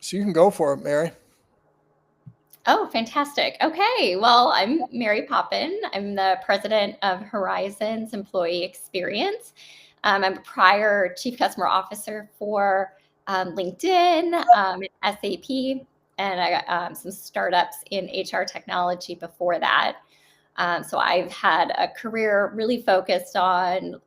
So you can go for it, Mary. Oh, fantastic. Okay. Well, I'm Mary Poppen. I'm the president of Horizons Employee Experience. I'm a prior chief customer officer for LinkedIn, SAP, and I got some startups in HR technology before that. So I've had a career really focused on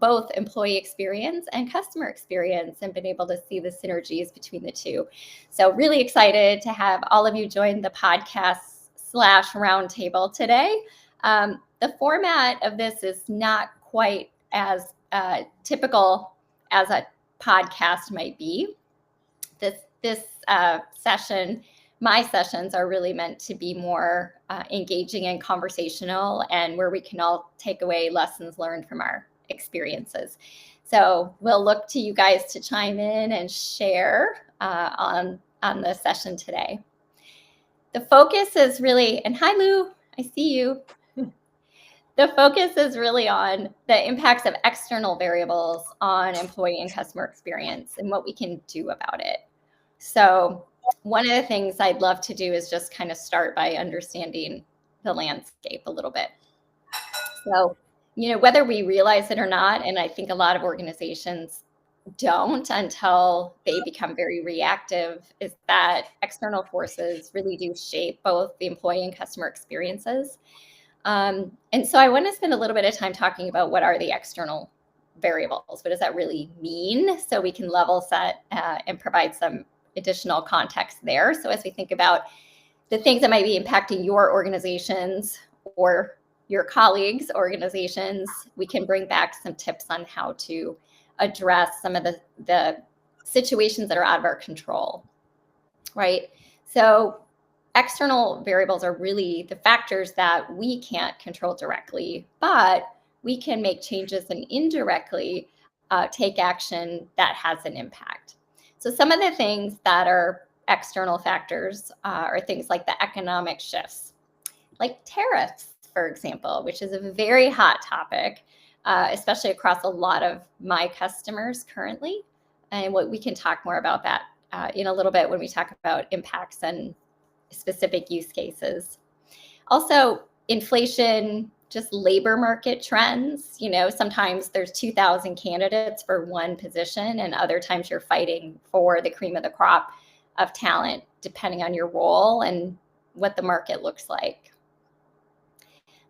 both employee experience and customer experience and been able to see the synergies between the two. So really excited to have all of you join the podcast / roundtable today. The format of this is not quite as typical as a podcast might be. This session, my sessions are really meant to be more engaging and conversational, and where we can all take away lessons learned from our experiences. So we'll look to you guys to chime in and share on the session today. The focus is really, and hi Lou, I see you. The focus is really on the impacts of external variables on employee and customer experience and what we can do about it. So one of the things I'd love to do is just kind of start by understanding the landscape a little bit. So, whether we realize it or not, and I think a lot of organizations don't until they become very reactive, is that external forces really do shape both the employee and customer experiences. And so I want to spend a little bit of time talking about what are the external variables. What does that really mean? So we can level set and provide some additional context there. So as we think about the things that might be impacting your organizations or your colleagues' organizations, we can bring back some tips on how to address some of the situations that are out of our control, right? So external variables are really the factors that we can't control directly, but we can make changes and indirectly take action that has an impact. So some of the things that are external factors are things like the economic shifts, like tariffs, for example, which is a very hot topic, especially across a lot of my customers currently. And what we can talk more about that in a little bit when we talk about impacts and specific use cases. Also, inflation, just labor market trends. Sometimes there's 2,000 candidates for one position, and other times you're fighting for the cream of the crop of talent, depending on your role and what the market looks like.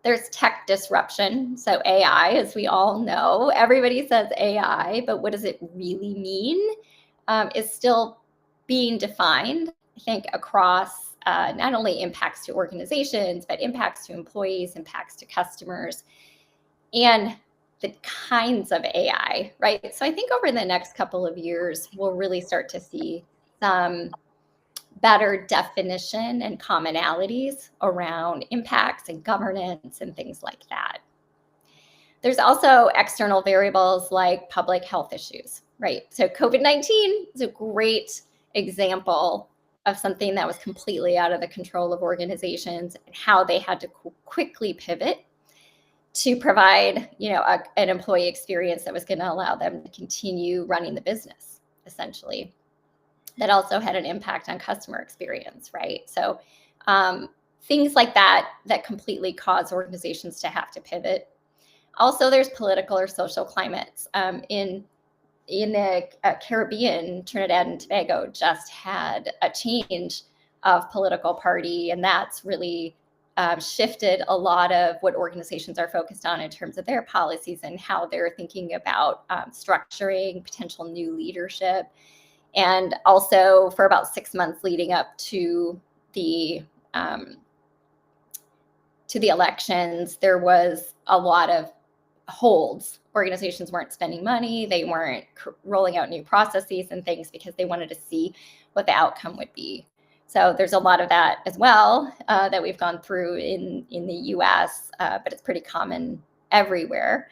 There's tech disruption. So AI, as we all know, everybody says AI, but what does it really mean is still being defined, I think, across not only impacts to organizations, but impacts to employees, impacts to customers, and the kinds of AI, right? So I think over the next couple of years, we'll really start to see some better definition and commonalities around impacts and governance and things like that. There's also external variables like public health issues, right? So COVID-19 is a great example of something that was completely out of the control of organizations and how they had to quickly pivot to provide, an employee experience that was going to allow them to continue running the business, essentially. That also had an impact on customer experience, right? So things like that completely cause organizations to have to pivot. Also, there's political or social climates. In the Caribbean, Trinidad and Tobago just had a change of political party, and that's really shifted a lot of what organizations are focused on in terms of their policies and how they're thinking about structuring potential new leadership. And also for about 6 months leading up to the elections, there was a lot of holds. Organizations weren't spending money. They weren't rolling out new processes and things because they wanted to see what the outcome would be. So there's a lot of that as well that we've gone through in the US, but it's pretty common everywhere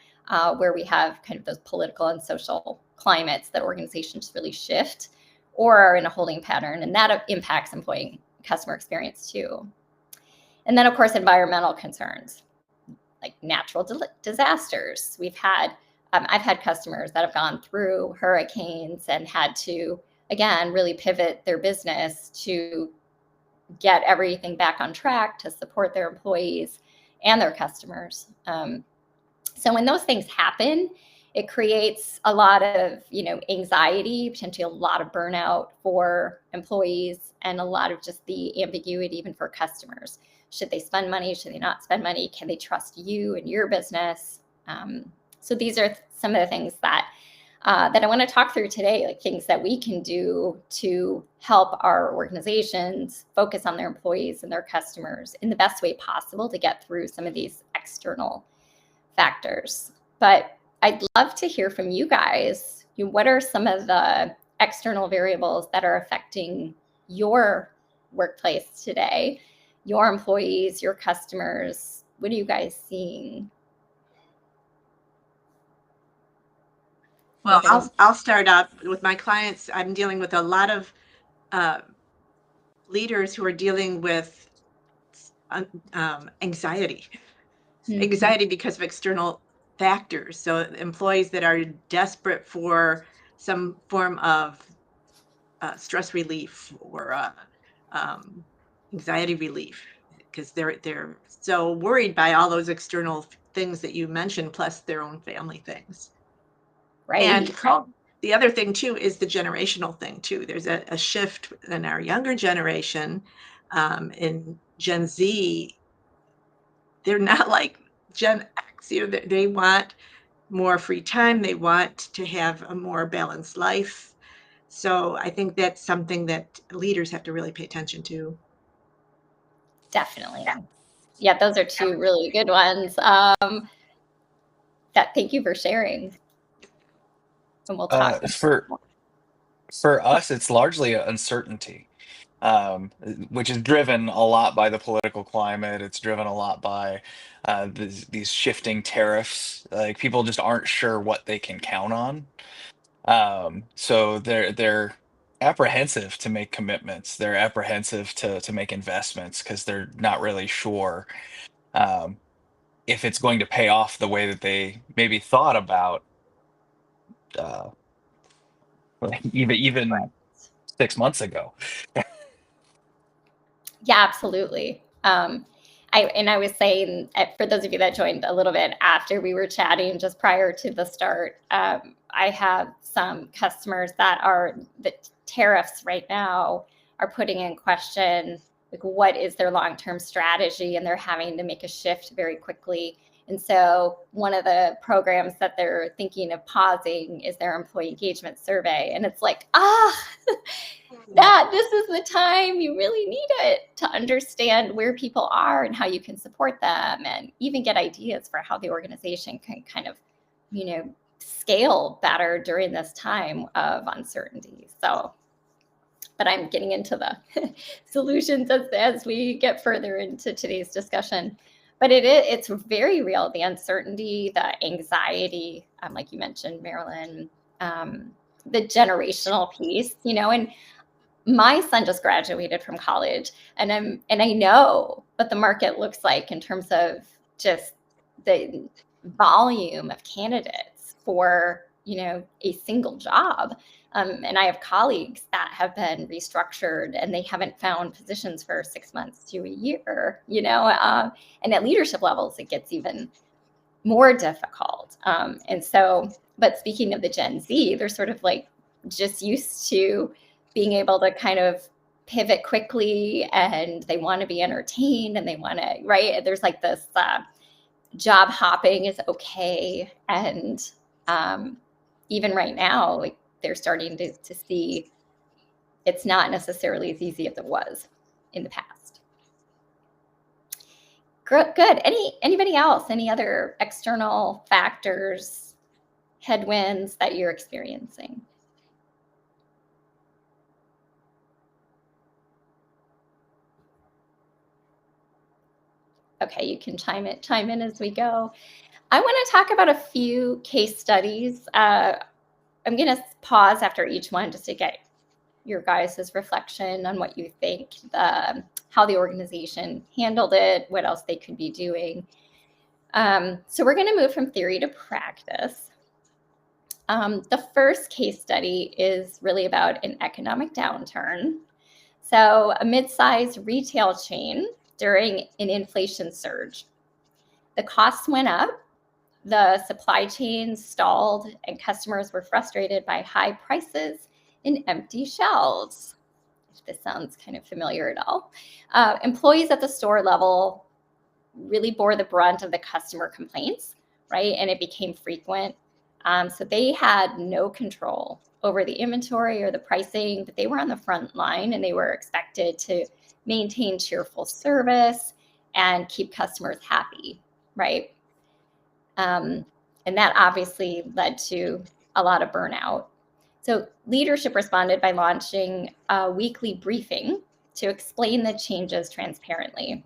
where we have kind of those political and social climates that organizations really shift or are in a holding pattern, and that impacts employee customer experience too. And then, of course, environmental concerns like natural disasters. I've had customers that have gone through hurricanes and had to, again, really pivot their business to get everything back on track to support their employees and their customers. So when those things happen, it creates a lot of, anxiety, potentially a lot of burnout for employees, and a lot of just the ambiguity even for customers. Should they spend money? Should they not spend money? Can they trust you and your business? So these are some of the things that I want to talk through today, like things that we can do to help our organizations focus on their employees and their customers in the best way possible to get through some of these external factors. But I'd love to hear from you guys. What are some of the external variables that are affecting your workplace today, your employees, your customers? What are you guys seeing? Well, I'll start out with my clients. I'm dealing with a lot of leaders who are dealing with anxiety. Mm-hmm. Anxiety because of external factors. So employees that are desperate for some form of stress relief or anxiety relief, because they're so worried by all those external things that you mentioned, plus their own family things. Right. And the other thing too is the generational thing too. There's a shift in our younger generation, in Gen Z. They're not like Gen X. They want more free time. They want to have a more balanced life. So I think that's something that leaders have to really pay attention to. Definitely. Yeah, those are two really good ones. Thank you for sharing. And we'll talk. For us, it's largely uncertainty, which is driven a lot by the political climate. It's driven a lot by these shifting tariffs. Like people just aren't sure what they can count on. So they're apprehensive to make commitments. They're apprehensive to make investments because they're not really sure um, if it's going to pay off the way that they maybe thought about uh, even 6 months ago. Yeah, absolutely. I was saying, for those of you that joined a little bit after we were chatting, just prior to the start, I have some customers that are the tariffs right now are putting in question, like, what is their long-term strategy, and they're having to make a shift very quickly. And so one of the programs that they're thinking of pausing is their employee engagement survey. And it's like, that this is the time you really need it to understand where people are and how you can support them, and even get ideas for how the organization can kind of, scale better during this time of uncertainty. So, but I'm getting into the solutions as we get further into today's discussion. But it's very real, the uncertainty, the anxiety, like you mentioned, Marilyn, the generational piece, and my son just graduated from college, and I know what the market looks like in terms of just the volume of candidates for, a single job. And I have colleagues that have been restructured and they haven't found positions for 6 months to a year, and at leadership levels, it gets even more difficult. And so, but speaking of the Gen Z, they're sort of like just used to being able to kind of pivot quickly, and they want to be entertained, and they want to, right? There's like this job hopping is okay. And even right now, like they're starting to see it's not necessarily as easy as it was in the past. Good. Anybody else? Any other external factors, headwinds that you're experiencing? Okay, you can chime in as we go. I want to talk about a few case studies. I'm going to pause after each one just to get your guys' reflection on what you think, how the organization handled it, what else they could be doing. So we're going to move from theory to practice. The first case study is really about an economic downturn. So a mid-sized retail chain during an inflation surge. The costs went up, the supply chain stalled, and customers were frustrated by high prices and empty shelves. If this sounds kind of familiar at all. Employees at the store level really bore the brunt of the customer complaints, right? And it became frequent. So they had no control over the inventory or the pricing, but they were on the front line and they were expected to maintain cheerful service and keep customers happy, right? And that obviously led to a lot of burnout. So leadership responded by launching a weekly briefing to explain the changes transparently.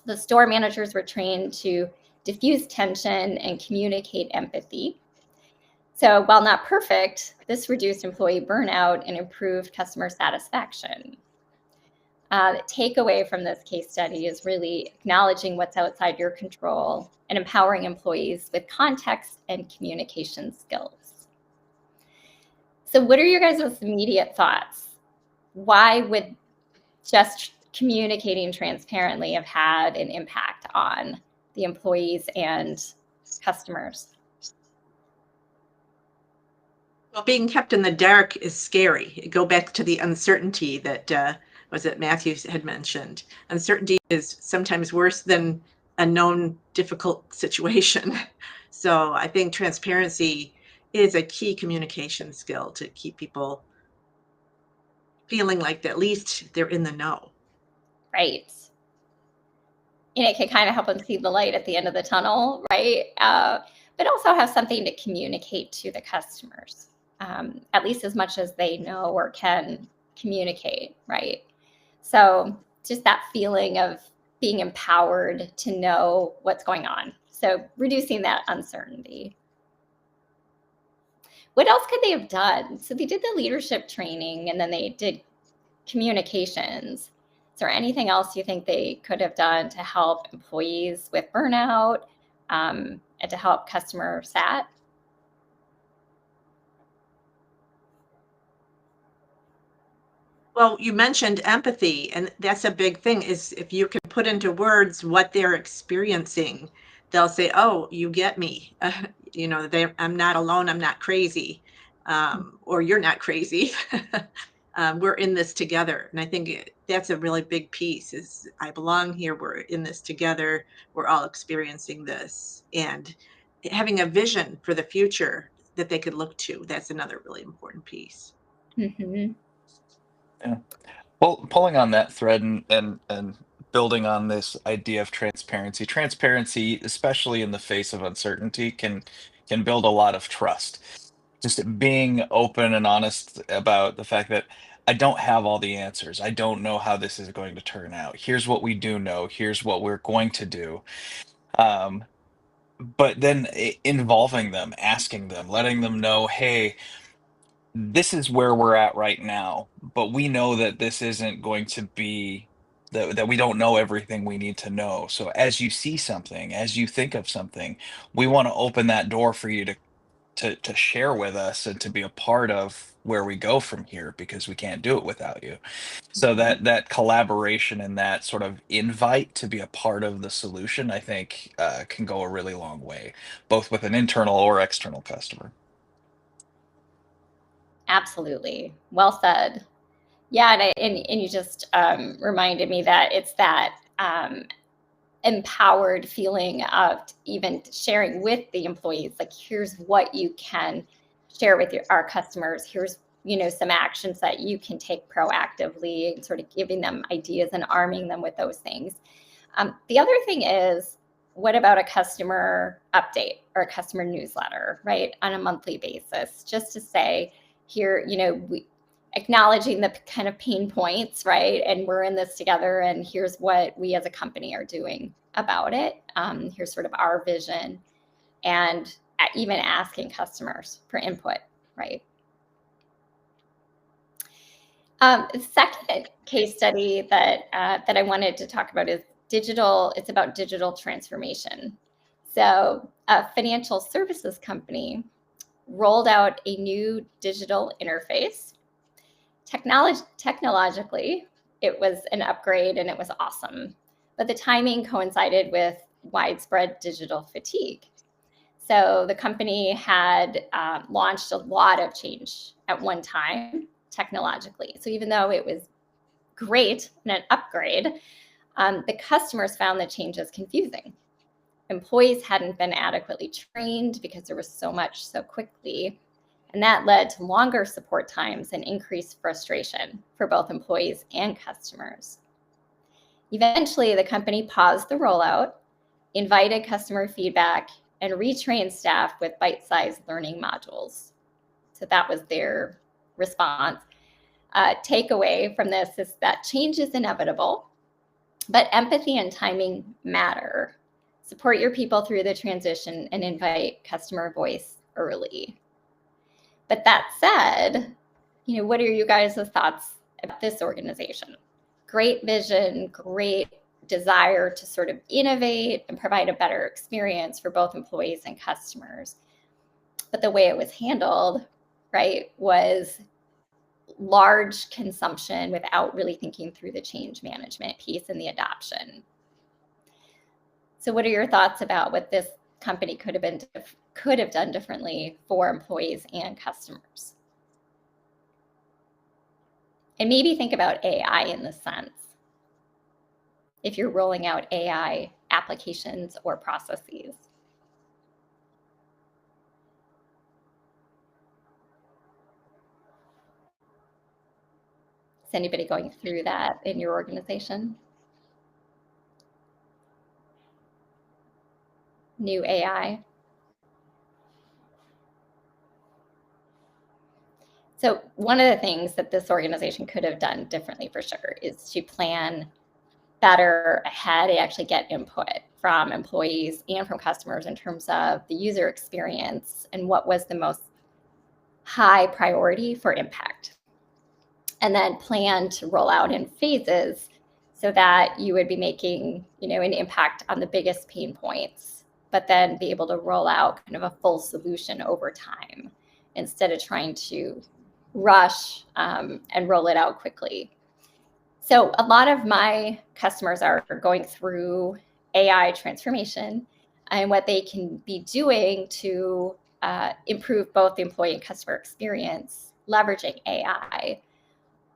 The store managers were trained to diffuse tension and communicate empathy. So while not perfect, this reduced employee burnout and improved customer satisfaction. The takeaway from this case study is really acknowledging what's outside your control and empowering employees with context and communication skills. So what are your guys' immediate thoughts? Why would just communicating transparently have had an impact on the employees and customers? Well, being kept in the dark is scary. Go back to the uncertainty that was it Matthew had mentioned. Uncertainty is sometimes worse than a known difficult situation. So I think transparency is a key communication skill to keep people feeling like at least they're in the know. Right. And it can kind of help them see the light at the end of the tunnel, right? But also have something to communicate to the customers, at least as much as they know or can communicate, right? So just that feeling of being empowered to know what's going on. So reducing that uncertainty. What else could they have done? So they did the leadership training and then they did communications. Is there anything else you think they could have done to help employees with burnout and to help customer sat? Well, you mentioned empathy, and that's a big thing is if you can put into words what they're experiencing, they'll say, "Oh, you get me." I'm not alone. I'm not crazy, or you're not crazy. We're in this together, and I think that's a really big piece. Is I belong here. We're in this together. We're all experiencing this, and having a vision for the future that they could look to. That's another really important piece. Mm-hmm. Yeah. Well, pulling on that thread and building on this idea of transparency. Transparency, especially in the face of uncertainty, can build a lot of trust. Just being open and honest about the fact that I don't have all the answers. I don't know how this is going to turn out. Here's what we do know. Here's what we're going to do. Um, but then involving them, asking them, letting them know, hey, this is where we're at right now, but we know that this isn't going to be that we don't know everything we need to know. So as you see something, as you think of something, we want to open that door for you to share with us and to be a part of where we go from here because we can't do it without you. So Mm-hmm. that collaboration and that sort of invite to be a part of the solution, I think, can go a really long way, both with an internal or external customer. Absolutely. Well said. Yeah, and you just reminded me that it's that empowered feeling of even sharing with the employees, like here's what you can share with our customers. Here's some actions that you can take proactively, and sort of giving them ideas and arming them with those things. The other thing is, what about a customer update or a customer newsletter, right, on a monthly basis, just to say, here, we acknowledging the kind of pain points, right, and we're in this together, and here's what we as a company are doing about it. Here's sort of our vision, and even asking customers for input, right? The second case study that I wanted to talk about is digital. It's about digital transformation. So, a financial services company rolled out a new digital interface. Technologically, it was an upgrade and it was awesome, but the timing coincided with widespread digital fatigue. So the company had launched a lot of change at one time technologically. So even though it was great and an upgrade, the customers found the changes confusing. Employees hadn't been adequately trained because there was so much so quickly. And that led to longer support times and increased frustration for both employees and customers. Eventually, the company paused the rollout, invited customer feedback, and retrained staff with bite-sized learning modules. So that was their response. Takeaway from this is that change is inevitable, but empathy and timing matter. Support your people through the transition and invite customer voice early. But that said, what are you guys' thoughts about this organization? Great vision, great desire to sort of innovate and provide a better experience for both employees and customers. But the way it was handled, right, was large consumption without really thinking through the change management piece and the adoption. So what are your thoughts about what this company could have done differently for employees and customers? And maybe think about AI in this sense, if you're rolling out AI applications or processes. Is anybody going through that in your organization? New AI? So one of the things that this organization could have done differently for sure is to plan better ahead and actually get input from employees and from customers in terms of the user experience and what was the most high priority for impact. And then plan to roll out in phases so that you would be making, an impact on the biggest pain points, but then be able to roll out kind of a full solution over time instead of trying to rush and roll it out quickly. So a lot of my customers are going through AI transformation and what they can be doing to improve both the employee and customer experience, leveraging AI.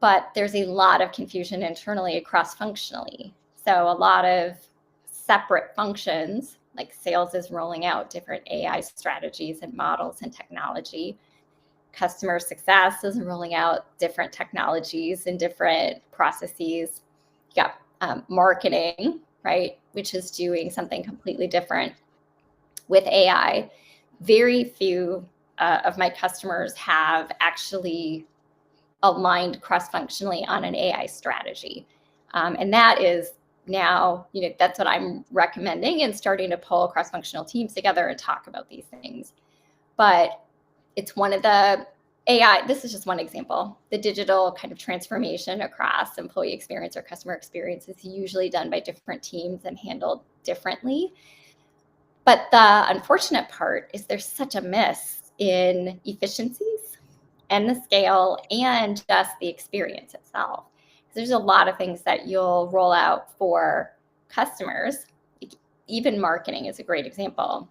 But there's a lot of confusion internally cross-functionally. So a lot of separate functions, like sales is rolling out different AI strategies and models and technology. Customer success is rolling out different technologies and different processes. You got marketing, right, which is doing something completely different with AI. Very few of my customers have actually aligned cross-functionally on an AI strategy. And that is now, that's what I'm recommending and starting to pull cross-functional teams together and talk about these things. But it's one of the AI, this is just one example. The digital kind of transformation across employee experience or customer experience is usually done by different teams and handled differently. But the unfortunate part is there's such a miss in efficiencies and the scale and just the experience itself. There's a lot of things that you'll roll out for customers. Even marketing is a great example.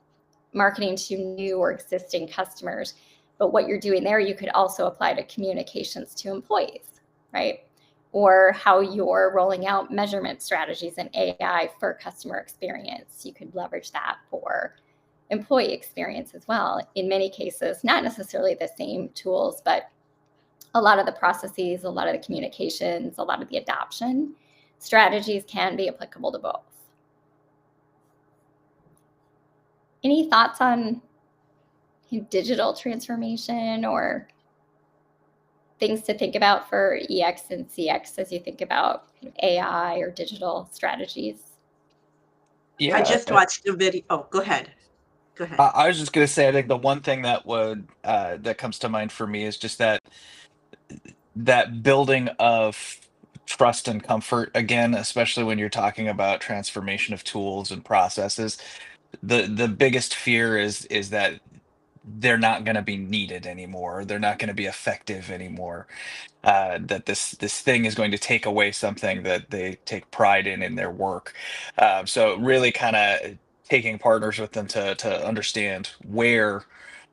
Marketing to new or existing customers. But what you're doing there, you could also apply to communications to employees, right? Or how you're rolling out measurement strategies and AI for customer experience. You could leverage that for employee experience as well. In many cases, not necessarily the same tools, but a lot of the processes, a lot of the communications, a lot of the adoption strategies can be applicable to both. Any thoughts on digital transformation or things to think about for EX and CX as you think about AI or digital strategies? Yeah, I just watched a video. Oh, go ahead. Go ahead. I was just going to say, I think the one thing that comes to mind for me is just that building of trust and comfort again, especially when you're talking about transformation of tools and processes. The biggest fear is that they're not going to be needed anymore. They're not going to be effective anymore. That this thing is going to take away something that they take pride in their work. So really kind of taking partners with them to understand where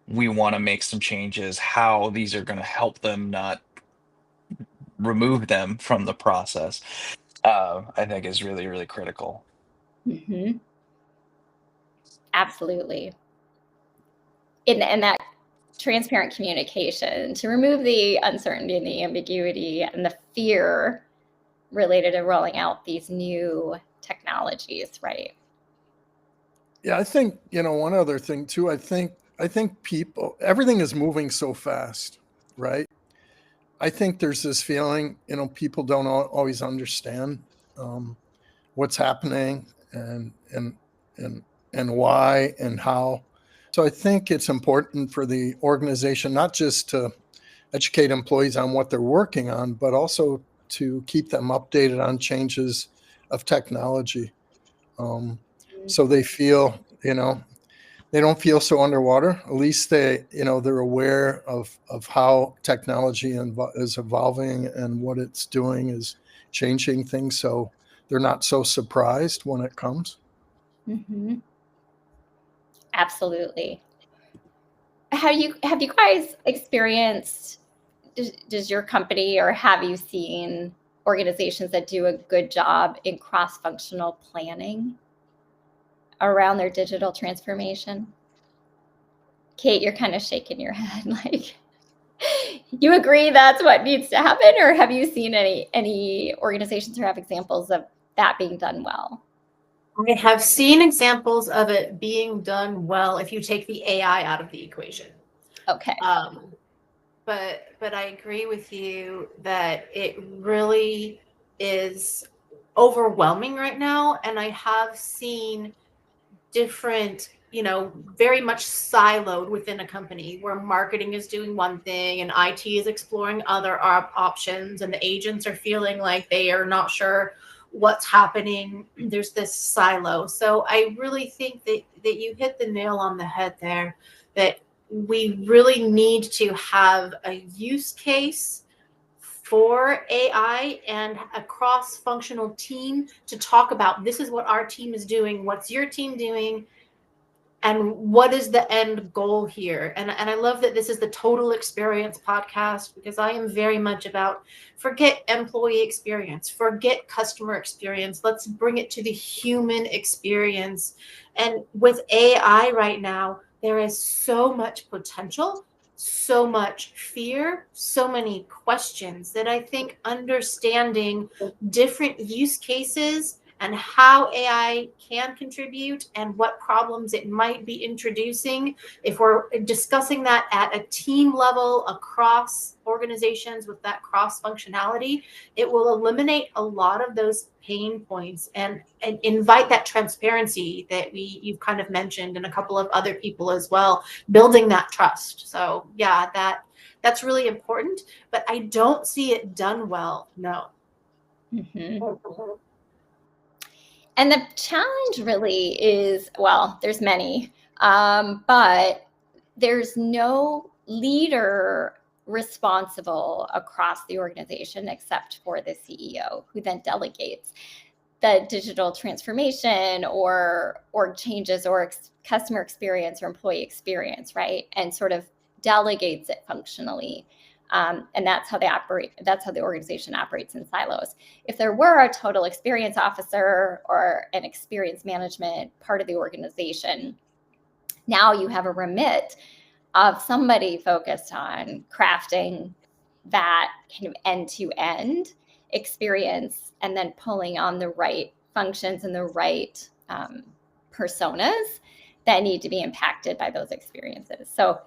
we want to make some changes, how these are going to help them, not remove them from the process. I think is really, really critical. Hmm. Absolutely. And that transparent communication to remove the uncertainty and the ambiguity and the fear related to rolling out these new technologies, right? Yeah, I think, one other thing too, I think people, everything is moving so fast, right? I think there's this feeling, people don't always understand um, what's happening and why and how. So I think it's important for the organization not just to educate employees on what they're working on, but also to keep them updated on changes of technology. Um, so they feel, they don't feel so underwater. At least they're aware of how technology is evolving and what it's doing is changing things. So they're not so surprised when it comes. Mm-hmm. Absolutely. Have you guys experienced, does your company or have you seen organizations that do a good job in cross-functional planning around their digital transformation? Kate, you're kind of shaking your head like you agree that's what needs to happen, or have you seen any organizations or have examples of that being done well? I have seen examples of it being done well if you take the AI out of the equation. Okay. But I agree with you that it really is overwhelming right now, and I have seen different, very much siloed within a company where marketing is doing one thing and IT is exploring other options, and the agents are feeling like they are not sure what's happening. There's this silo. So I really think that you hit the nail on the head there, that we really need to have a use case for AI and a cross-functional team to talk about, this is what our team is doing, what's your team doing, and what is the end goal here. And I love that this is the Total Experience podcast, because I am very much about, forget employee experience, forget customer experience, let's bring it to the human experience. And with AI right now, there is so much potential, so much fear, so many questions, that I think understanding different use cases and how AI can contribute and what problems it might be introducing, if we're discussing that at a team level across organizations with that cross functionality, it will eliminate a lot of those pain points and invite that transparency that you've kind of mentioned, and a couple of other people as well, building that trust. So yeah, that's really important, but I don't see it done well. No. Mm-hmm. And the challenge really is, well, there's many, but there's no leader responsible across the organization except for the CEO, who then delegates the digital transformation or changes or customer experience or employee experience, right? And sort of delegates it functionally. And that's how they operate. That's how the organization operates in silos. If there were a total experience officer or an experience management part of the organization, now you have a remit of somebody focused on crafting that kind of end-to-end experience and then pulling on the right functions and the right personas that need to be impacted by those experiences. So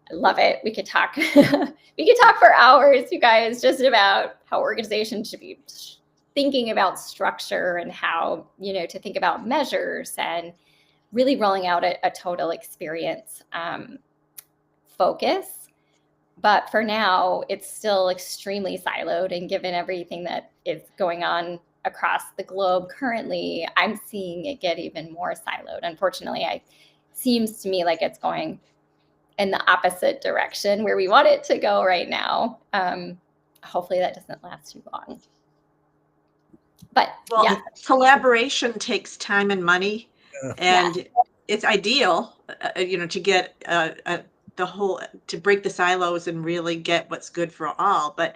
I love it. We could talk we could talk for hours, you guys, just about how organizations should be thinking about structure and how, to think about measures and really rolling out a total experience focus. But for now, it's still extremely siloed. And given everything that is going on across the globe currently, I'm seeing it get even more siloed. Unfortunately, it seems to me like it's going in the opposite direction where we want it to go right now. Hopefully that doesn't last too long. But Well, yeah, collaboration takes time and money, Yeah. and it's ideal, to get the whole to break the silos and really get what's good for all. But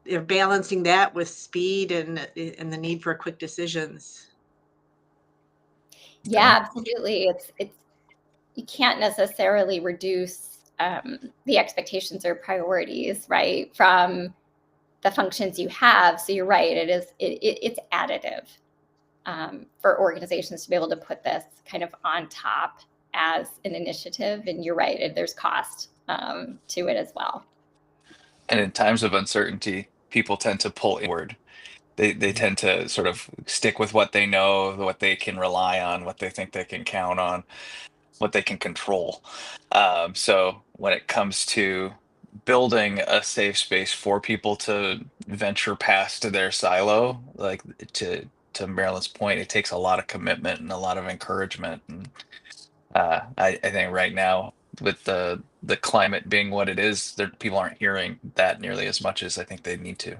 they're balancing that with speed and the need for quick decisions. yeah, absolutely. It's you can't necessarily reduce the expectations or priorities, right, from the functions you have. So you're right. It's additive for organizations to be able to put this kind of on top as an initiative. And you're right. There's cost to it as well. And in times of uncertainty, people tend to pull inward. They tend to sort of stick with what they know, what they can rely on, what they think they can count on, what they can control. So when it comes to building a safe space for people to venture past their silo, like to Marilyn's point, it takes a lot of commitment and a lot of encouragement. And I think right now, with the climate being what it is, people aren't hearing that nearly as much as I think they need to.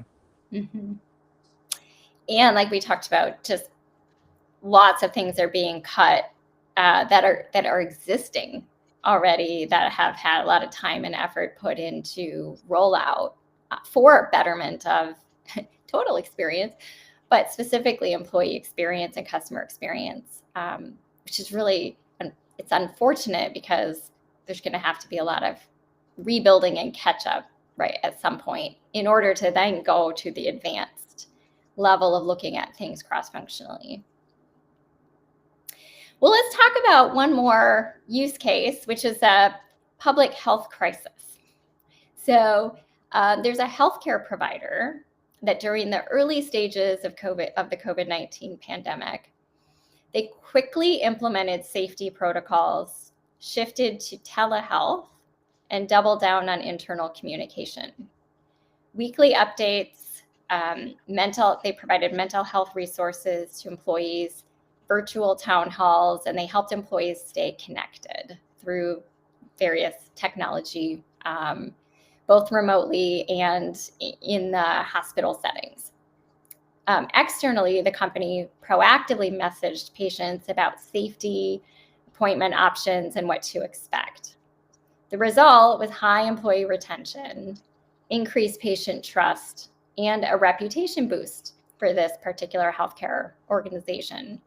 Mm-hmm. And like we talked about, just lots of things are being cut that are existing already, that have had a lot of time and effort put into rollout for betterment of total experience, but specifically employee experience and customer experience, which is really, it's unfortunate because there's going to have to be a lot of rebuilding and catch up, right, at some point in order to then go to the advanced level of looking at things cross-functionally. Well, let's talk about one more use case, which is a public health crisis. So there's a healthcare provider that during the early stages of the COVID-19 pandemic, they quickly implemented safety protocols, shifted to telehealth, and doubled down on internal communication. Weekly updates, they provided mental health resources to employees, virtual town halls, and they helped employees stay connected through various technology, both remotely and in the hospital settings. Externally, the company proactively messaged patients about safety, appointment options, and what to expect. The result was high employee retention, increased patient trust, and a reputation boost for this particular healthcare organization.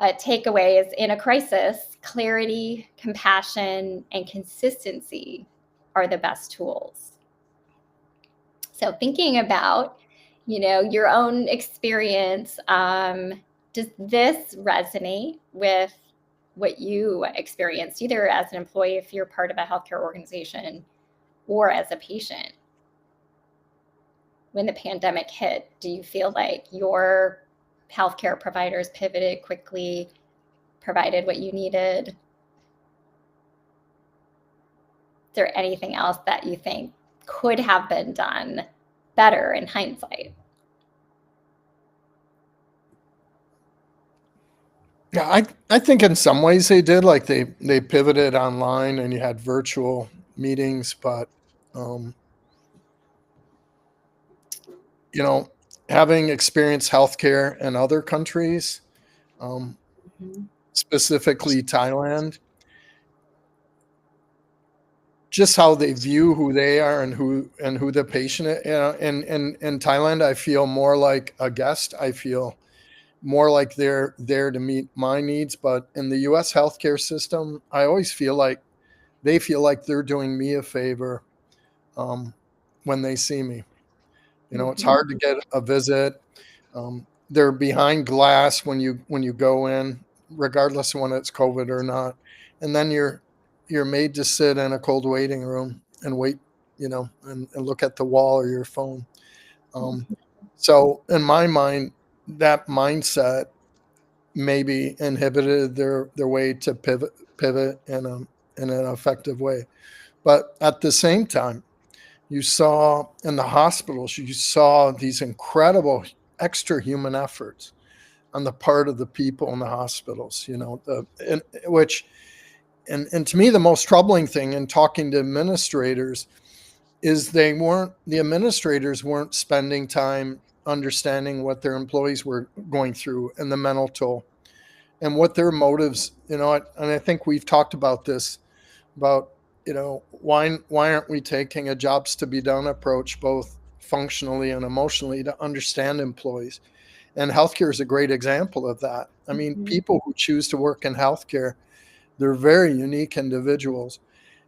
Takeaways: in a crisis, clarity, compassion, and consistency are the best tools. So thinking about, your own experience, does this resonate with what you experienced, either as an employee, if you're part of a healthcare organization, or as a patient? When the pandemic hit, do you feel like your healthcare providers pivoted quickly, provided what you needed? Is there anything else that you think could have been done better in hindsight? Yeah, I think in some ways they did. Like they pivoted online and you had virtual meetings, but having experienced healthcare in other countries, specifically Thailand, just how they view who they are and who the patient is. In Thailand, I feel more like a guest. I feel more like they're there to meet my needs. But in the U.S. healthcare system, I always feel like they feel like they're doing me a favor when they see me. It's hard to get a visit. They're behind glass when you go in, regardless of when it's COVID or not. And then you're made to sit in a cold waiting room and wait, and look at the wall or your phone. So in my mind, that mindset maybe inhibited their way to pivot in an effective way. But at the same time, you saw in the hospitals, you saw these incredible extra human efforts on the part of the people in the hospitals, which And to me, the most troubling thing in talking to administrators is the administrators weren't spending time understanding what their employees were going through and the mental toll and what their motives, and I think we've talked about this, about, why aren't we taking a jobs to be done approach, both functionally and emotionally, to understand employees? And healthcare is a great example of that. I mean, people who choose to work in healthcare, they're very unique individuals.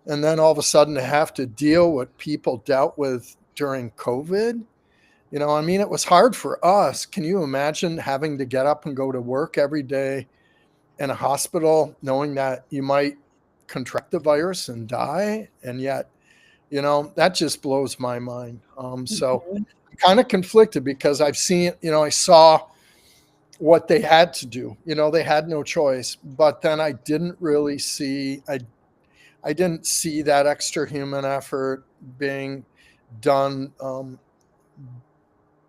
And then all of a sudden to have to deal what people dealt with during COVID, I mean, it was hard for us. Can you imagine having to get up and go to work every day in a hospital, knowing that you might contract the virus and die? And yet, that just blows my mind. So I'm kind of conflicted because I've seen, I saw what they had to do. They had no choice. But then I didn't really see, I didn't see that extra human effort being done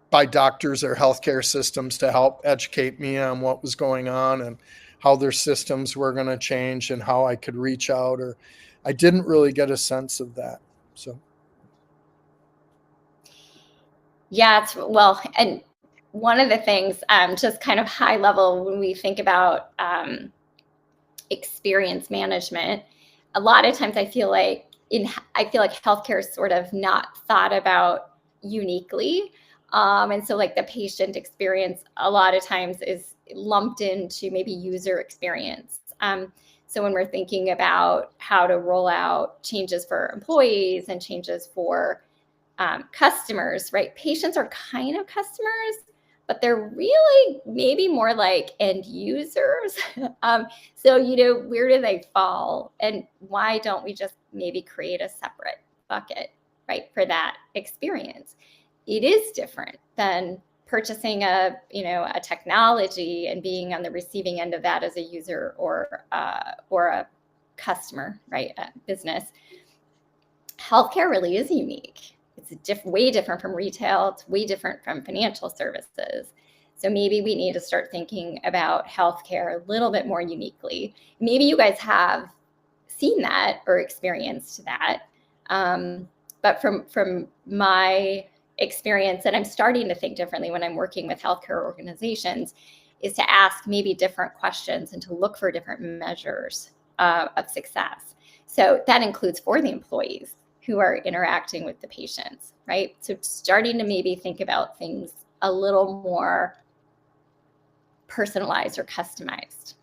by doctors or healthcare systems to help educate me on what was going on and how their systems were going to change and how I could reach out. Or I didn't really get a sense of that. So. Yeah, well, and one of the things, just kind of high level, when we think about experience management, a lot of times I feel like healthcare is sort of not thought about uniquely. And so like the patient experience a lot of times is lumped into maybe user experience. So when we're thinking about how to roll out changes for employees and changes for customers, right? Patients are kind of customers, but they're really maybe more like end users. So, where do they fall? And why don't we just maybe create a separate bucket, right, for that experience? It is different than purchasing a technology and being on the receiving end of that as a user or a customer, right, a business. Healthcare really is unique. It's way different from retail. It's way different from financial services. So maybe we need to start thinking about healthcare a little bit more uniquely. Maybe you guys have seen that or experienced that. But from my experience, and I'm starting to think differently when I'm working with healthcare organizations, is to ask maybe different questions and to look for different measures of success. So that includes for the employees who are interacting with the patients, right? So starting to maybe think about things a little more personalized or customized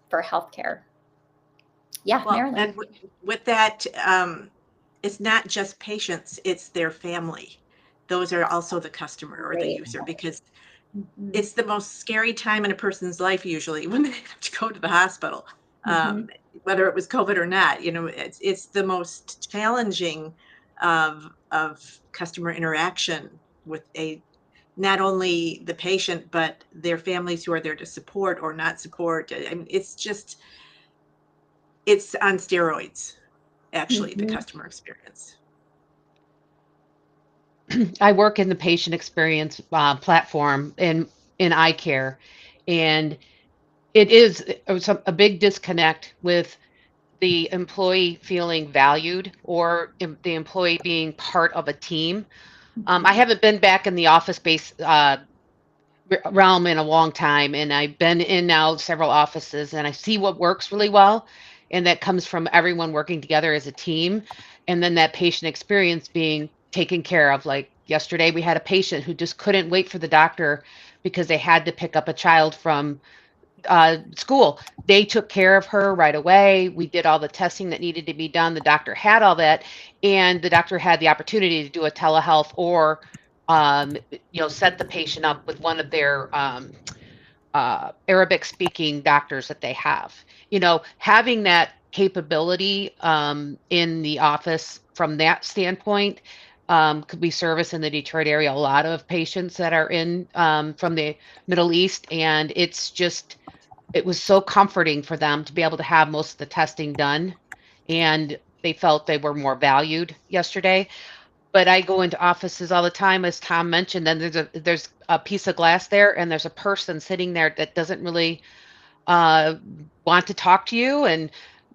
for healthcare. Yeah, Well, Marilyn. and with that, it's not just patients, it's their family. Those are also the customer or the Right. user, because it's the most scary time in a person's life usually when they have to go to the hospital, whether it was COVID or not. It's the most challenging of customer interaction with not only the patient but their families who are there to support or not support. I mean, it's on steroids, actually, the customer experience. I work in the patient experience platform in eye care, and it's a big disconnect with the employee feeling valued or the employee being part of a team. I haven't been back in the office space realm in a long time, and I've been in now several offices, and I see what works really well, and that comes from everyone working together as a team, and then that patient experience being taken care of. Like yesterday, we had a patient who just couldn't wait for the doctor because they had to pick up a child from school. They took care of her right away. We did all the testing that needed to be done. The doctor had all that, and the doctor had the opportunity to do a telehealth or set the patient up with one of their Arabic speaking doctors that they have. Having that capability in the office from that standpoint could be service in the Detroit area. A lot of patients that are in from the Middle East, and it was so comforting for them to be able to have most of the testing done, and they felt they were more valued yesterday. But I go into offices all the time, as Tom mentioned, and there's a piece of glass there, and there's a person sitting there that doesn't really want to talk to you, and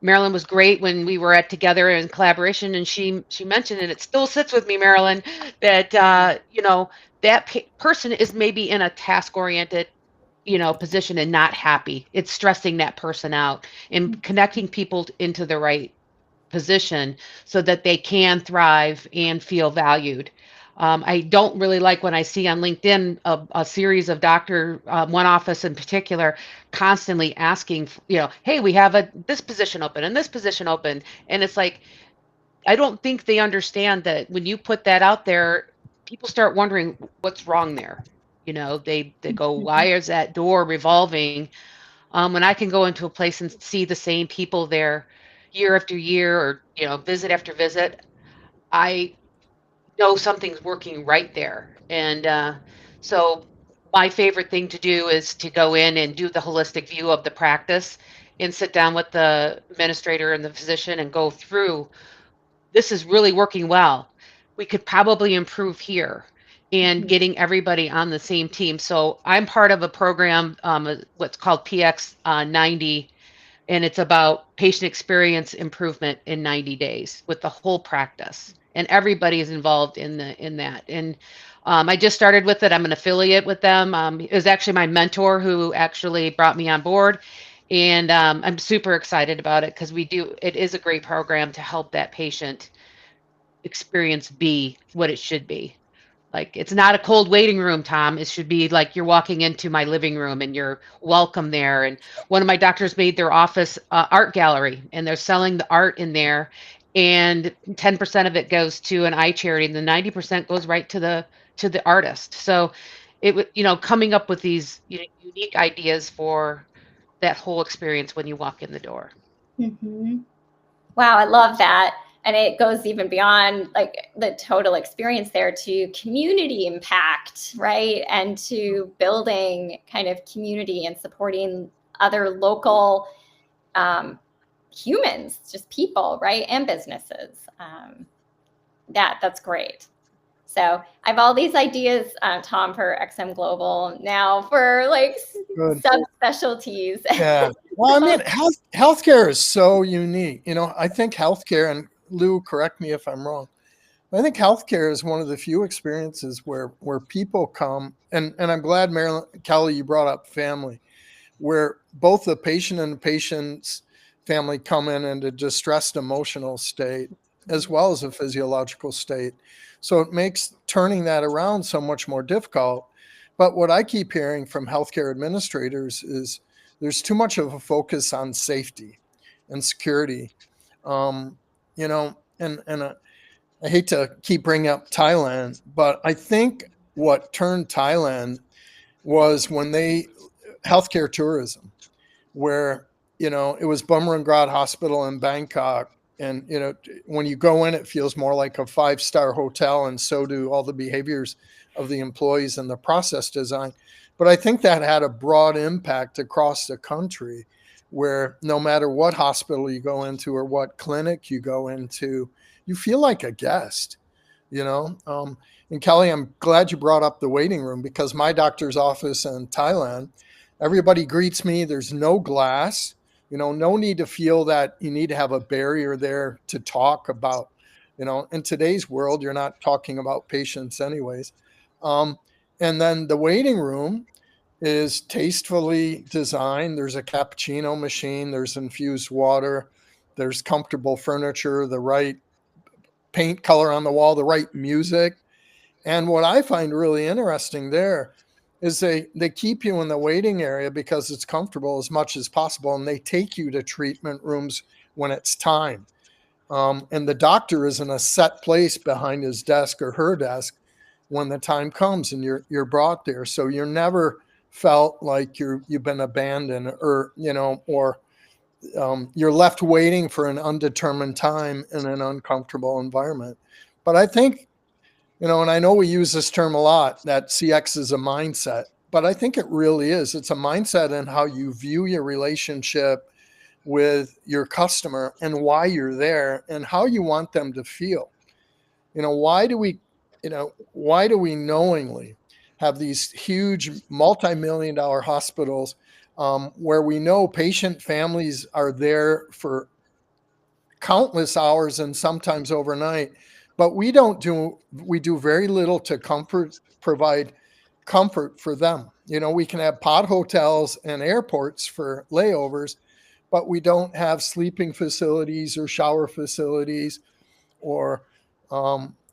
Marilyn was great when we were together in collaboration, and she mentioned, and it still sits with me, Marilyn, that that person is maybe in a task oriented position and not happy. It's stressing that person out and connecting people into the right position so that they can thrive and feel valued. I don't really like when I see on LinkedIn a series of one office in particular, constantly asking, hey, we have this position open and this position open. And it's like, I don't think they understand that when you put that out there, people start wondering what's wrong there. They go, why is that door revolving? When I can go into a place and see the same people there year after year, or visit after visit, I know something's working right there. And so my favorite thing to do is to go in and do the holistic view of the practice and sit down with the administrator and the physician and go through, this is really working well. We could probably improve here, and getting everybody on the same team. So I'm part of a program, what's called PX 90, and it's about patient experience improvement in 90 days with the whole practice, and everybody is involved in that. And I just started with it. I'm an affiliate with them. It was actually my mentor who actually brought me on board, and I'm super excited about it because it is a great program to help that patient experience be what it should be. Like, it's not a cold waiting room, Tom. It should be like you're walking into my living room and you're welcome there. And one of my doctors made their office art gallery, and they're selling the art in there. And 10% of it goes to an eye charity, and the 90% goes right to the artist. So coming up with these unique ideas for that whole experience when you walk in the door. Mm-hmm. Wow, I love that. And it goes even beyond like the total experience there to community impact, right? And to building kind of community and supporting other local humans, just people, right? And businesses. That's great. So I have all these ideas, Tom, for XM Global now for like subspecialties. Yeah. Well, I mean, healthcare is so unique. I think healthcare, and Lou, correct me if I'm wrong, I think healthcare is one of the few experiences where people come, and I'm glad, Marilyn, Kelly, you brought up family, where both the patient and the patient's family come in a distressed emotional state as well as a physiological state. So it makes turning that around so much more difficult. But what I keep hearing from healthcare administrators is there's too much of a focus on safety and security. And I hate to keep bringing up Thailand, but I think what turned Thailand was when healthcare tourism, where it was Bumrungrad Hospital in Bangkok, and when you go in, it feels more like a 5-star hotel, and so do all the behaviors of the employees and the process design. But I think that had a broad impact across the country, where no matter what hospital you go into or what clinic you go into, you feel like a guest. And Kelly, I'm glad you brought up the waiting room, because my doctor's office in Thailand, everybody greets me. There's no glass, no need to feel that you need to have a barrier there to talk about, in today's world, you're not talking about patients anyways. And then the waiting room is tastefully designed. There's a cappuccino machine, there's infused water, there's comfortable furniture, the right paint color on the wall, the right music. And what I find really interesting there is they keep you in the waiting area because it's comfortable as much as possible, and they take you to treatment rooms when it's time. And the doctor is in a set place behind his desk or her desk when the time comes, and you're brought there. So you're never felt like you've been abandoned, or you're left waiting for an undetermined time in an uncomfortable environment. But I think, and I know we use this term a lot, that CX is a mindset, but I think it really is. It's a mindset in how you view your relationship with your customer and why you're there and how you want them to feel. Why do we knowingly have these huge multi-million-dollar hospitals where we know patient families are there for countless hours and sometimes overnight, but we do very little to provide comfort for them. We can have pod hotels and airports for layovers, but we don't have sleeping facilities or shower facilities or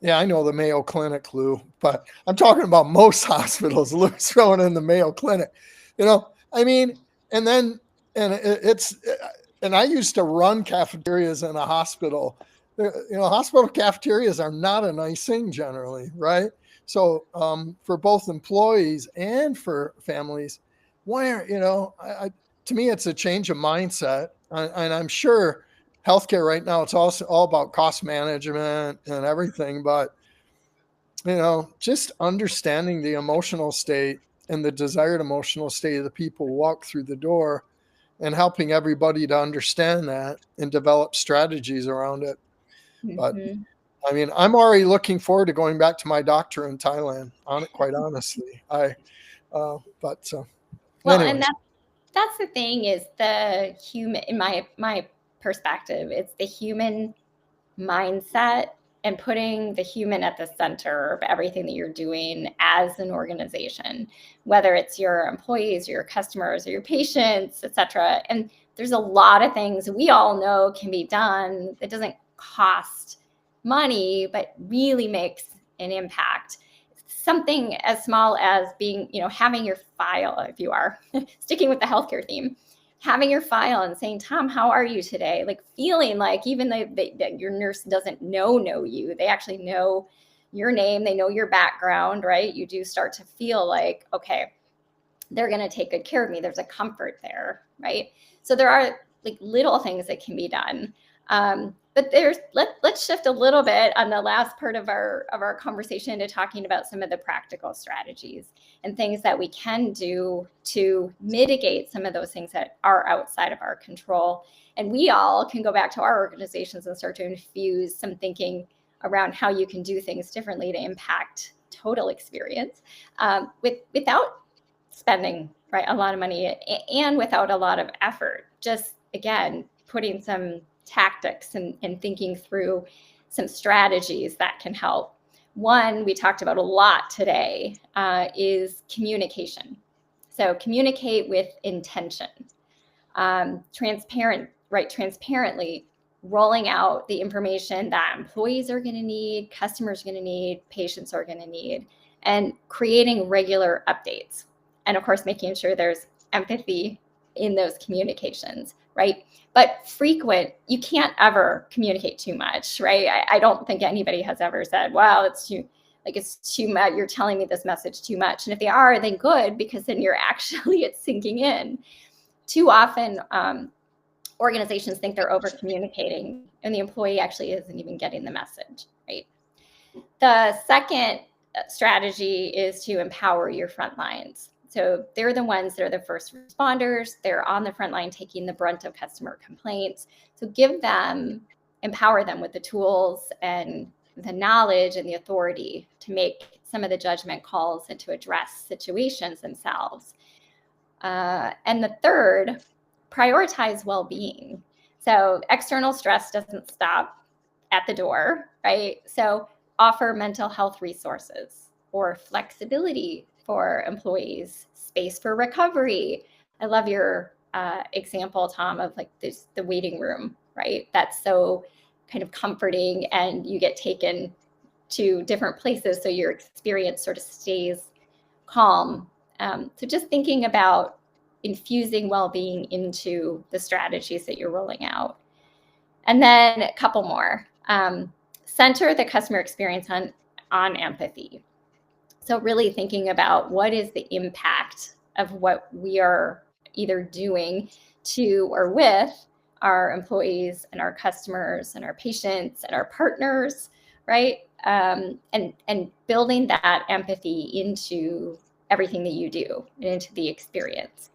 yeah, I know the Mayo Clinic, Lou, but I'm talking about most hospitals. Lou's throwing in the Mayo Clinic, I mean, and then, and I used to run cafeterias in a hospital. Hospital cafeterias are not a nice thing generally, right? So for both employees and for families, to me, it's a change of mindset. And I'm sure healthcare right now, it's also all about cost management and everything. But, just understanding the emotional state and the desired emotional state of the people who walk through the door and helping everybody to understand that and develop strategies around it. But I mean, I'm already looking forward to going back to my doctor in Thailand, quite honestly. Well, Anyways. and that's the thing, is the human, in my perspective, it's the human mindset and putting the human at the center of everything that you're doing as an organization, whether it's your employees or your customers or your patients, etc. And there's a lot of things we all know can be done that doesn't cost money, but really makes an impact. Something as small as being, having your file, if you are sticking with the healthcare theme, having your file and saying, Tom, how are you today? Like feeling like even though your nurse doesn't know you, they actually know your name, they know your background, right? You do start to feel like, okay, they're going to take good care of me. There's a comfort there, right? So there are like little things that can be done. But let's shift a little bit on the last part of our conversation to talking about some of the practical strategies and things that we can do to mitigate some of those things that are outside of our control. And we all can go back to our organizations and start to infuse some thinking around how you can do things differently to impact total experience without spending a lot of money and without a lot of effort. Just again, putting some tactics and thinking through some strategies that can help. One we talked about a lot today is communication. So communicate with intention, transparently rolling out the information that employees are going to need, customers are going to need, patients are going to need, and creating regular updates. And of course, making sure there's empathy in those communications, right? But frequent, you can't ever communicate too much, right? I don't think anybody has ever said, wow, it's too much. You're telling me this message too much. And if they are, then good, because then it's sinking in. Too often, organizations think they're over communicating and the employee actually isn't even getting the message, right? The second strategy is to empower your front lines. So they're the ones that are the first responders. They're on the front line taking the brunt of customer complaints. So empower them with the tools and the knowledge and the authority to make some of the judgment calls and to address situations themselves. And the third, prioritize well-being. So external stress doesn't stop at the door, right? So offer mental health resources or flexibility for employees, space for recovery. I love your example, Tom, of like the waiting room, right? That's so kind of comforting, and you get taken to different places so your experience sort of stays calm. So just thinking about infusing well-being into the strategies that you're rolling out. And then a couple more. Center the customer experience on empathy. So really thinking about what is the impact of what we are either doing to or with our employees and our customers and our patients and our partners, right? And building that empathy into everything that you do and into the experience.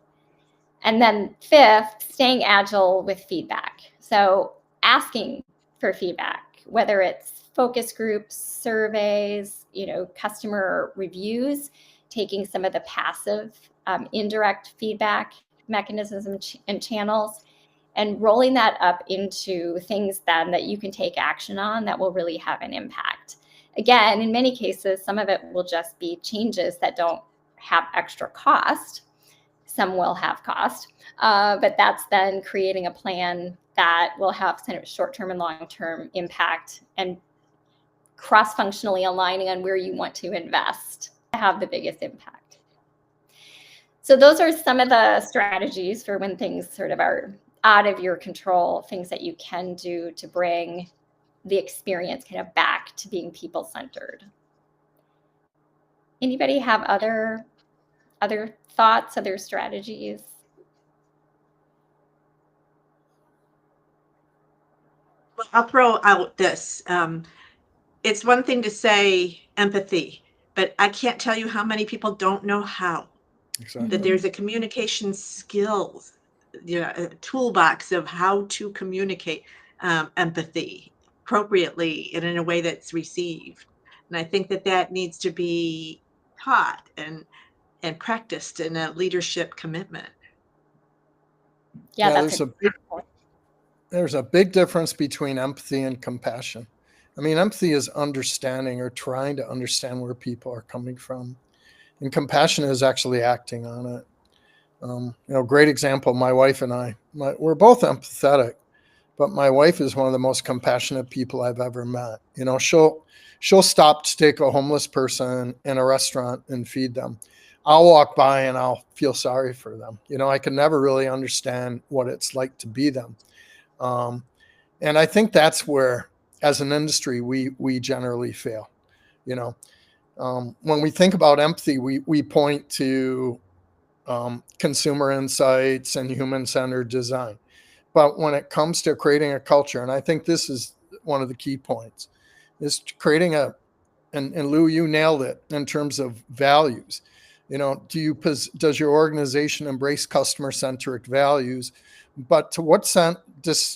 And then fifth, staying agile with feedback. So asking for feedback, whether it's focus groups, surveys, customer reviews, taking some of the passive, indirect feedback mechanisms and channels, and rolling that up into things then that you can take action on that will really have an impact. Again, in many cases, some of it will just be changes that don't have extra cost. Some will have cost, but that's then creating a plan that will have kind of short-term and long-term impact and cross-functionally aligning on where you want to invest to have the biggest impact. So those are some of the strategies for when things sort of are out of your control, things that you can do to bring the experience kind of back to being people-centered. Anybody have other thoughts, other strategies? Well, I'll throw out this. It's one thing to say empathy, but I can't tell you how many people don't know how. Exactly. That there's a communication skills, a toolbox of how to communicate empathy appropriately and in a way that's received. And I think that needs to be taught and practiced in a leadership commitment. Yeah, there's a big difference between empathy and compassion. I mean, empathy is understanding or trying to understand where people are coming from, and compassion is actually acting on it. Great example. My wife and I, we're both empathetic, but my wife is one of the most compassionate people I've ever met. She'll stop to take a homeless person in a restaurant and feed them. I'll walk by and I'll feel sorry for them. I can never really understand what it's like to be them. And I think that's where, as an industry, we generally fail. When we think about empathy, we point to consumer insights and human-centered design. But when it comes to creating a culture, and I think this is one of the key points, is creating and Lou, you nailed it in terms of values. Does your organization embrace customer-centric values? But to what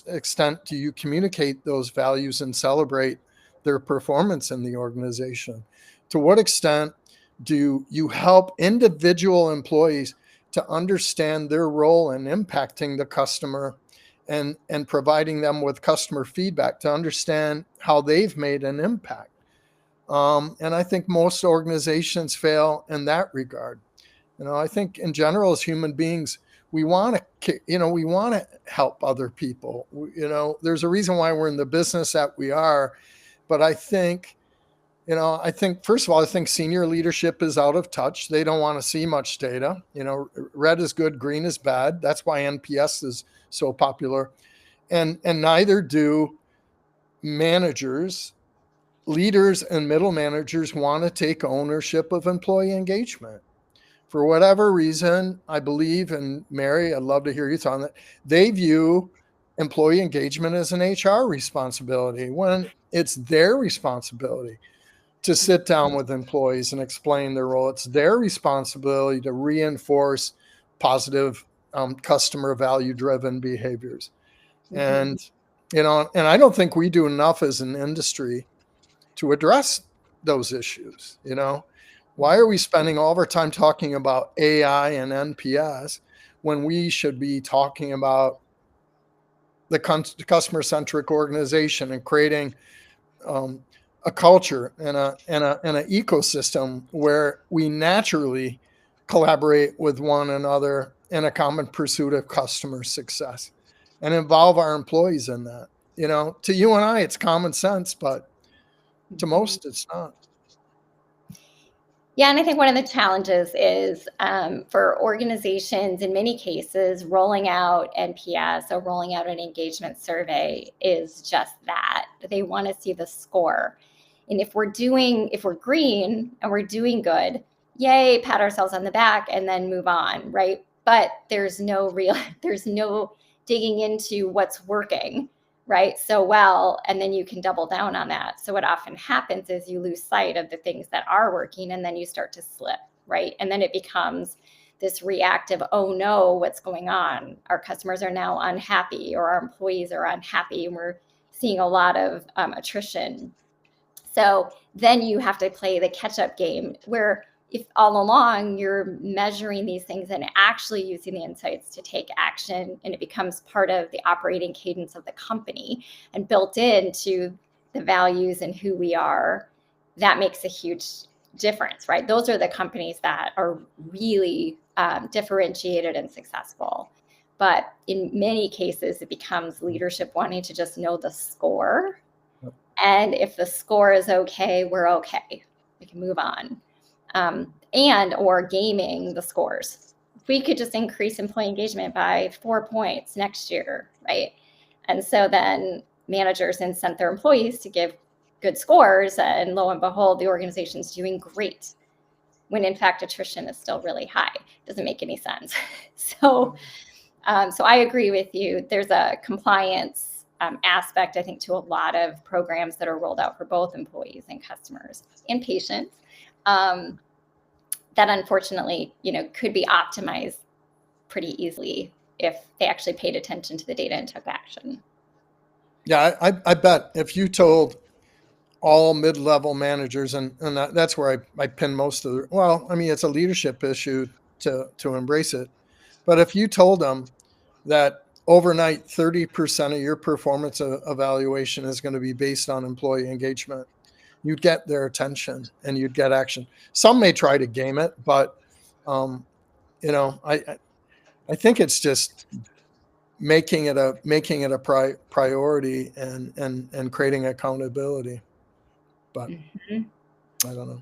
extent do you communicate those values and celebrate their performance in the organization? To what extent do you help individual employees to understand their role in impacting the customer and providing them with customer feedback to understand how they've made an impact? And I think most organizations fail in that regard. I think in general, as human beings, we want to help other people. There's a reason why we're in the business that we are. But I think, first of all, I think senior leadership is out of touch. They don't want to see much data. Red is good, green is bad. That's why NPS is so popular. And neither do managers. Leaders and middle managers want to take ownership of employee engagement. For whatever reason, I believe, and Mary, I'd love to hear your thought on that, they view employee engagement as an HR responsibility when it's their responsibility to sit down with employees and explain their role. It's their responsibility to reinforce positive customer value-driven behaviors. Mm-hmm. And I don't think we do enough as an industry to address those issues. Why are we spending all of our time talking about AI and NPS when we should be talking about the customer-centric organization and creating a culture and an ecosystem where we naturally collaborate with one another in a common pursuit of customer success and involve our employees in that? To you and I, it's common sense, but to most, it's not. Yeah, and I think one of the challenges is for organizations, in many cases, rolling out NPS or rolling out an engagement survey is just that. They want to see the score. And if we're green and we're doing good, yay, pat ourselves on the back and then move on, right? But there's no digging into what's working, right, so well, and then you can double down on that. So what often happens is you lose sight of the things that are working, and then you start to slip, right? And then it becomes this reactive, oh no, what's going on? Our customers are now unhappy, or our employees are unhappy, and we're seeing a lot of attrition. So then you have to play the catch-up game where if all along you're measuring these things and actually using the insights to take action, and it becomes part of the operating cadence of the company and built into the values and who we are, that makes a huge difference, right? Those are the companies that are really differentiated and successful. But in many cases, it becomes leadership wanting to just know the score. And if the score is okay, we're okay. We can move on. And or gaming the scores. If we could just increase employee engagement by 4 points next year, right? And so then managers incent their employees to give good scores, and lo and behold, the organization's doing great, when in fact attrition is still really high. Doesn't make any sense. So I agree with you. There's a compliance aspect, I think, to a lot of programs that are rolled out for both employees and customers and patients that unfortunately, could be optimized pretty easily if they actually paid attention to the data and took action. Yeah, I bet if you told all mid-level managers, and that's where I pin most of it's a leadership issue to embrace it. But if you told them that overnight 30% of your performance evaluation is going to be based on employee engagement, you'd get their attention and you'd get action. Some may try to game it, but I think it's just making it a priority and creating accountability. But I don't know.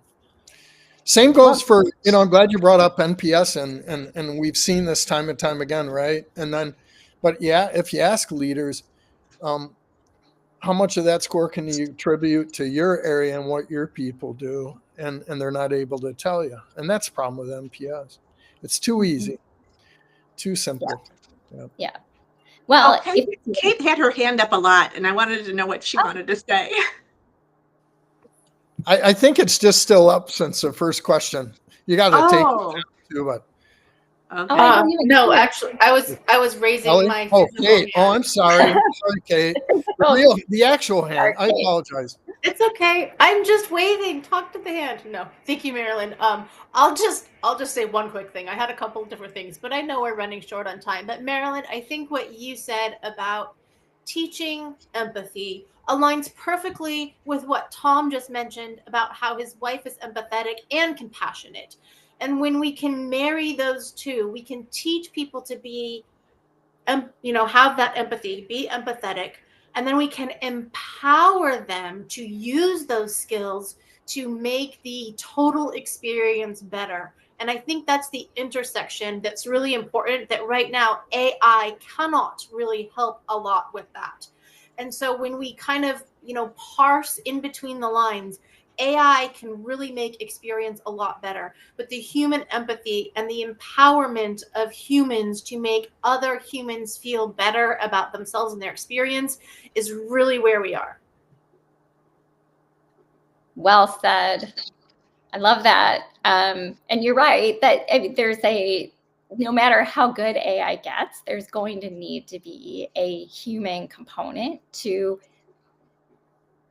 Same goes for, I'm glad you brought up NPS, and we've seen this time and time again, right? But yeah, if you ask leaders, how much of that score can you attribute to your area and what your people do? And they're not able to tell you. And that's the problem with NPS. It's too easy, too simple. Yeah. Well, Kate had her hand up a lot, and I wanted to know what she wanted to say. I think it's just still up since the first question. You got to take it down too, but. Okay. No, actually, I was raising Ellie? my. Kate. Oh, I'm sorry. Sorry, Kate. The actual hand. I apologize. It's okay. I'm just waiting. Talk to the hand. No, thank you, Marilyn. I'll just say one quick thing. I had a couple of different things, but I know we're running short on time. But Marilyn, I think what you said about teaching empathy aligns perfectly with what Tom just mentioned about how his wife is empathetic and compassionate. And when we can marry those two, we can teach people to be, have that empathy, be empathetic, and then we can empower them to use those skills to make the total experience better. And I think that's the intersection that's really important, that right now AI cannot really help a lot with that. And so when we kind of, parse in between the lines, AI can really make experience a lot better. But the human empathy and the empowerment of humans to make other humans feel better about themselves and their experience is really where we are. Well said. I love that. And you're right that no matter how good AI gets, there's going to need to be a human component to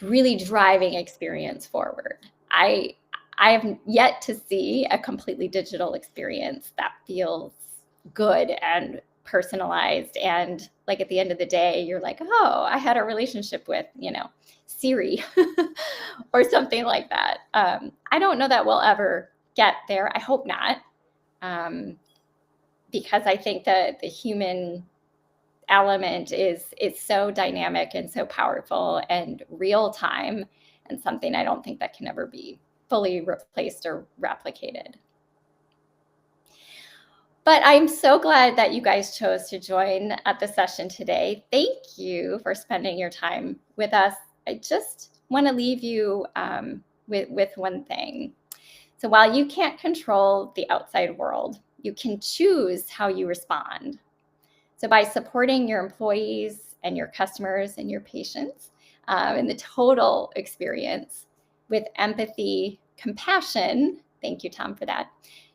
really driving experience forward. I have yet to see a completely digital experience that feels good and personalized, and like at the end of the day you're like, oh, I had a relationship with Siri or something like that. I don't know that we'll ever get there. I hope not, because I think that the human element is so dynamic and so powerful and real time, and something I don't think that can ever be fully replaced or replicated. But I'm so glad that you guys chose to join at the session today. Thank you for spending your time with us. I just want to leave you with one thing. So while you can't control the outside world, you can choose how you respond. So by supporting your employees and your customers and your patients in the total experience with empathy, compassion, thank you, Tom, for that,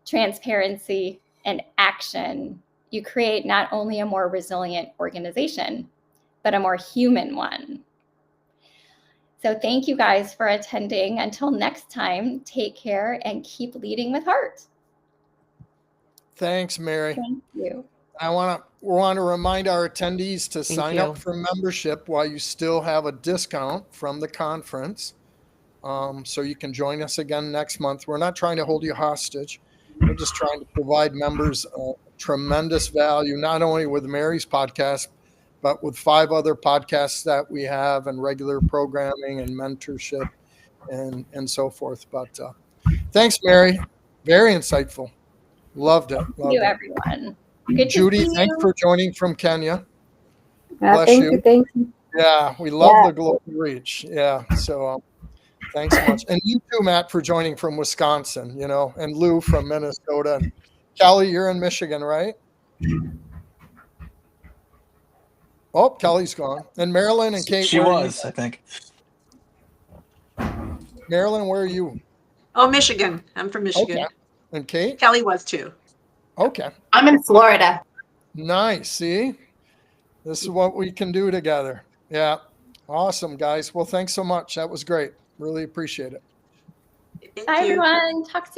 transparency, and action, you create not only a more resilient organization, but a more human one. So thank you guys for attending. Until next time, take care and keep leading with heart. Thanks, Mary. Thank you. I want to remind our attendees to Thank sign you. up for membership while you still have a discount from the conference. So you can join us again next month. We're not trying to hold you hostage. We're just trying to provide members tremendous value, not only with Mary's podcast, but with 5 other podcasts that we have, and regular programming and mentorship and so forth. But thanks, Mary. Very insightful. Loved it. Thank Loved you, it. everyone. Good to Judy, see thanks you. for joining from Kenya. Bless Thank you. you. Thank you. Yeah, we love Yeah. the global reach. Yeah, so thanks so much. And you too, Matt, for joining from Wisconsin, and Lou from Minnesota. And Kelly, you're in Michigan, right? Oh, Kelly's gone. And Marilyn and Kate, She where are you? was, I think. Marilyn, where are you? Oh, Michigan. I'm from Michigan. Okay. And Kate? Kelly was too. Okay. I'm in Florida. Nice. See? This is what we can do together. Yeah. Awesome, guys. Well, thanks so much. That was great. Really appreciate it. Thank Bye, you. everyone. Talk soon.